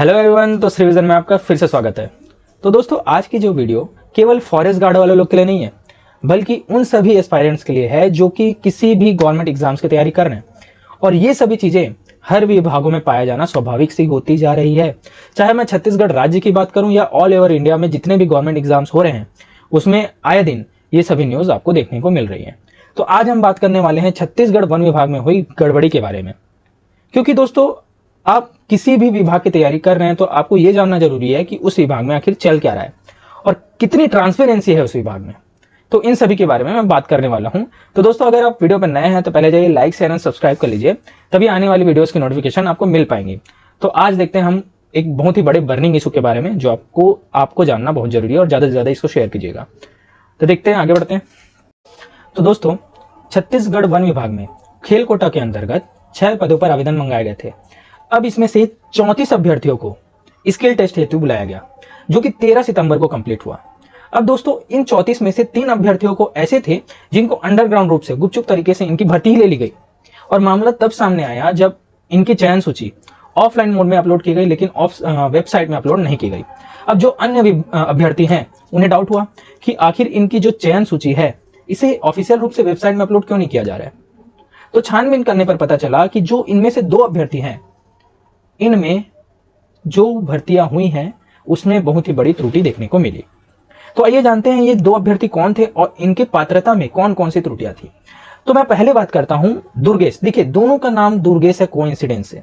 Hello everyone, तो revision में आपका फिर से स्वागत है। तो दोस्तों, आज की जो वीडियो केवल फॉरेस्ट गार्ड वाले लोग के लिए नहीं है, बल्कि उन सभी एस्पायरेंट्स के लिए है जो कि किसी भी गवर्नमेंट एग्जाम्स की तैयारी कर रहे हैं। और ये सभी चीजें हर विभागों में पाया जाना स्वाभाविक सी होती जा रही है। चाहे मैं छत्तीसगढ़ राज्य की बात करूं या ऑल ओवर इंडिया में जितने भी गवर्नमेंट एग्जाम्स हो रहे हैं, उसमें आए दिन ये सभी न्यूज आपको देखने को मिल रही है। तो आज हम बात करने वाले हैं छत्तीसगढ़ वन विभाग में हुई गड़बड़ी के बारे में। क्योंकि दोस्तों, आप किसी भी विभाग की तैयारी कर रहे हैं तो आपको यह जानना जरूरी है कि उस विभाग में आखिर चल क्या रहा है और कितनी ट्रांसपेरेंसी है उस विभाग में। तो इन सभी के बारे में मैं बात करने वाला हूं। तो दोस्तों, अगर आप वीडियो पर नए हैं तो पहले जाइए लाइक शेयर एंड सब्सक्राइब कर लीजिए, तभी आने वाली वीडियोस की नोटिफिकेशन आपको मिल पाएंगी। तो आज देखते हैं हम एक बहुत ही बड़े बर्निंग इशू के बारे में, जो आपको जानना बहुत जरूरी है, और ज्यादा से ज्यादा इसको शेयर कीजिएगा। तो देखते हैं, आगे बढ़ते हैं। तो दोस्तों, छत्तीसगढ़ वन विभाग में खेल कोटा के अंतर्गत 6 पदों पर आवेदन मंगाए गए थे। अब इसमें से 34 अभ्यर्थियों को स्किल टेस्ट हेतु बुलाया गया, जो कि 13 सितंबर को कंप्लीट हुआ। अब दोस्तों, इन 34 में से 3 अभ्यर्थियों को ऐसे थे जिनको अंडरग्राउंड रूप से गुपचुप तरीके से इनकी भर्ती ही ले ली गई। और मामला तब सामने आया जब इनकी चयन सूची ऑफलाइन मोड में अपलोड की गई, लेकिन वेबसाइट में अपलोड नहीं की गई। अब जो अन्य अभ्यर्थी हैं, उन्हें डाउट हुआ कि आखिर इनकी जो चयन सूची है, इसे ऑफिशियल रूप से वेबसाइट में अपलोड क्यों नहीं किया जा रहा है। तो छानबीन करने पर पता चला कि जो इनमें से 2 अभ्यर्थी हैं, इनमें जो भर्तियां हुई हैं उसमें बहुत ही बड़ी त्रुटि देखने को मिली। तो आइए जानते हैं ये 2 अभ्यर्थी कौन थे और इनके पात्रता में कौन कौन सी त्रुटियां थी। तो मैं पहले बात करता हूं दुर्गेश। देखिए, दोनों का नाम दुर्गेश है, कोइंसिडेंस से,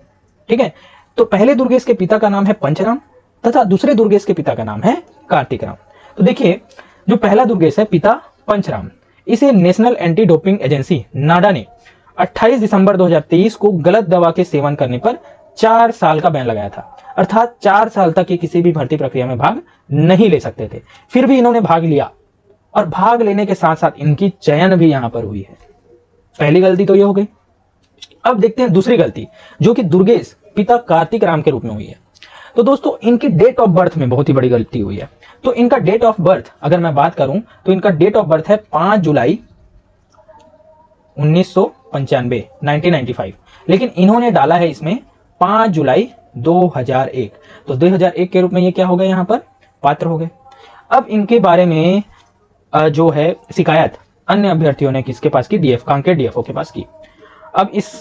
ठीक है। तो पहले दुर्गेश के पिता का नाम है पंचराम तथा दूसरे दुर्गेश के पिता का नाम है कार्तिक राम। तो देखिए, जो पहला दुर्गेश है, पिता पंचराम, इसे नेशनल एंटी डोपिंग एजेंसी नाडा ने 28 दिसंबर 2023 को गलत दवा के सेवन करने पर 4 साल का बैन लगाया था। अर्थात 4 साल तक ये किसी भी भर्ती प्रक्रिया में भाग नहीं ले सकते थे। फिर भी इन्होंने भाग लिया, और भाग लेने के साथ साथ इनकी चयन भी यहां पर हुई है। पहली गलती तो ये हो गई। अब देखते हैं दूसरी गलती, जो कि दुर्गेश पिता कार्तिक राम के रूप में हुई है। तो दोस्तों, इनकी डेट ऑफ बर्थ में बहुत ही बड़ी गलती हुई है। तो इनका डेट ऑफ बर्थ अगर मैं बात करूं तो इनका डेट ऑफ बर्थ है 5 जुलाई 1995, 1995, लेकिन इन्होंने डाला है इसमें 5 जुलाई 2001। तो 2001 के रूप में ये क्या हो गए, यहां पर पात्र हो गए। अब इनके बारे में जो है शिकायत अन्य अभ्यर्थियों ने किसके पास की, कांकेर डीएफओ के पास की। अब इस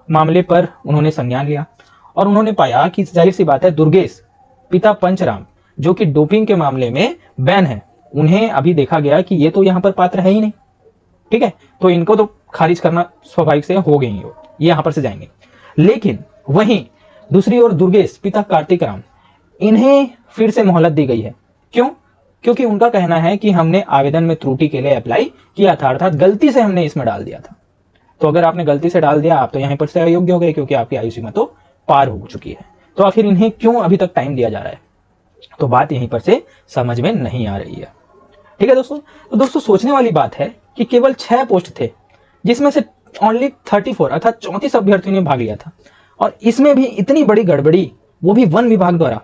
मामले पर उन्होंने संज्ञान लिया और उन्होंने पाया कि जाहिर सी बात है, दुर्गेश पिता पंचराम जो कि डोपिंग के मामले में बैन है, उन्हें अभी देखा गया कि ये तो यहां पर पात्र है ही नहीं, ठीक है। तो इनको तो खारिज करना स्वाभाविक से हो गई, ये यहां पर से जाएंगे। लेकिन वहीं दूसरी ओर दुर्गेश पिता कार्तिक राम, इन्हें फिर से मोहलत दी गई है। क्यों? क्योंकि उनका कहना है कि हमने आवेदन में त्रुटि के लिए अप्लाई किया था, अर्थात गलती से हमने इसमें डाल दिया था। तो अगर आपने गलती से डाल दिया, आप तो यहां पर से अयोग्य हो गए, क्योंकि आपकी आयु सीमा तो पार हो चुकी है। तो आखिर इन्हें क्यों अभी तक टाइम दिया जा रहा है? तो बात यहीं पर से समझ में नहीं आ रही है, ठीक है दोस्तों। तो दोस्तों, सोचने वाली बात है कि केवल 6 पोस्ट थे, जिसमें से ओनली 34 अर्थात 34 अभ्यर्थियों ने भाग लिया था, और इसमें भी इतनी बड़ी गड़बड़ी, वो भी वन विभाग द्वारा।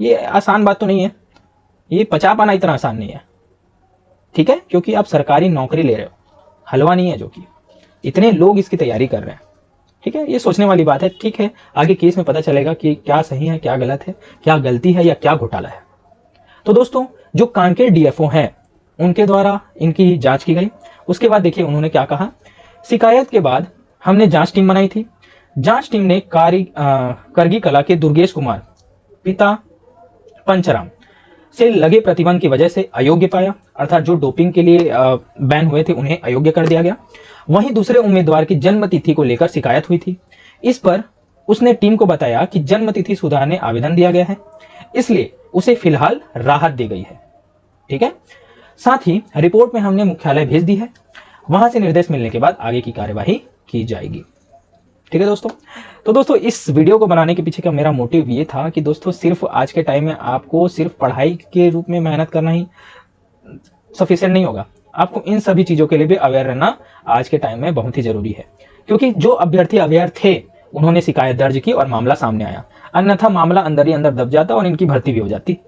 ये आसान बात तो नहीं है, ये पचा पाना इतना आसान नहीं है, ठीक है, क्योंकि आप सरकारी नौकरी ले रहे हो, हलवा नहीं है, जो कि इतने लोग इसकी तैयारी कर रहे हैं, ठीक है। ये सोचने वाली बात है, ठीक है। आगे केस में पता चलेगा कि क्या सही है, क्या गलत है, क्या गलती है या क्या घोटाला है। तो दोस्तों, जो कांकेर डीएफओ है, उनके द्वारा इनकी जांच की गई। उसके बाद देखिए उन्होंने क्या कहा। शिकायत के बाद हमने जांच टीम बनाई थी। जांच टीम ने करगी कला के दुर्गेश कुमार पिता पंचराम से लगे प्रतिबंध की वजह से अयोग्य पाया, अर्थात जो डोपिंग के लिए बैन हुए थे उन्हें अयोग्य कर दिया गया। वहीं दूसरे उम्मीदवार की जन्म तिथि को लेकर शिकायत हुई थी। इस पर उसने टीम को बताया कि जन्म तिथि सुधारने आवेदन दिया गया है, इसलिए उसे फिलहाल राहत दी गई है, ठीक है। साथ ही रिपोर्ट में हमने मुख्यालय भेज दी है, वहां से निर्देश मिलने के बाद आगे की कार्यवाही की जाएगी, ठीक है दोस्तों। तो दोस्तों, इस वीडियो को बनाने के पीछे का मेरा मोटिव ये था कि दोस्तों, सिर्फ आज के टाइम में आपको सिर्फ पढ़ाई के रूप में मेहनत करना ही सफिशिएंट नहीं होगा, आपको इन सभी चीजों के लिए भी अवेयर रहना आज के टाइम में बहुत ही जरूरी है। क्योंकि जो अभ्यर्थी अवेयर थे, उन्होंने शिकायत दर्ज की और मामला सामने आया, अन्यथा मामला अंदर ही अंदर दब जाता और इनकी भर्ती भी हो जाती,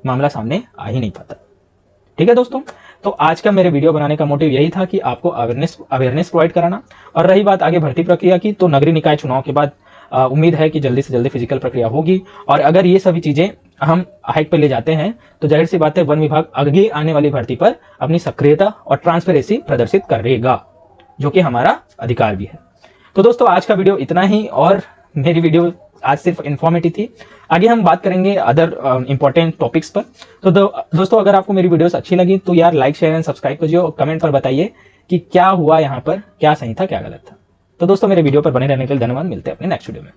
मामला सामने आ ही नहीं पाता, ठीक है दोस्तों। तो आज का मेरे वीडियो बनाने का मोटिव यही था कि आपको अवेयरनेस प्रोवाइड कराना। और रही बात आगे भर्ती प्रक्रिया की, तो नगरीय निकाय चुनाव के बाद उम्मीद है कि जल्दी से जल्दी फिजिकल प्रक्रिया होगी। और अगर ये सभी चीजें हम हाइट पे ले जाते हैं तो जाहिर सी बात है वन विभाग आगे आने वाली भर्ती पर अपनी सक्रियता और ट्रांसपेरेंसी प्रदर्शित करेगा, जो कि हमारा अधिकार भी है। तो दोस्तों आज का वीडियो इतना ही, और मेरी वीडियो आज सिर्फ इन्फॉर्मेटिव थी। आगे हम बात करेंगे अदर इंपॉर्टेंट टॉपिक्स पर। तो दोस्तों अगर आपको मेरी वीडियोस अच्छी लगी तो यार लाइक शेयर एंड सब्सक्राइब कीजिए और कमेंट पर बताइए कि क्या हुआ यहाँ पर, क्या सही था क्या गलत था। तो दोस्तों मेरे वीडियो पर बने रहने के लिए धन्यवाद। मिलते हैं अपने नेक्स्ट वीडियो में।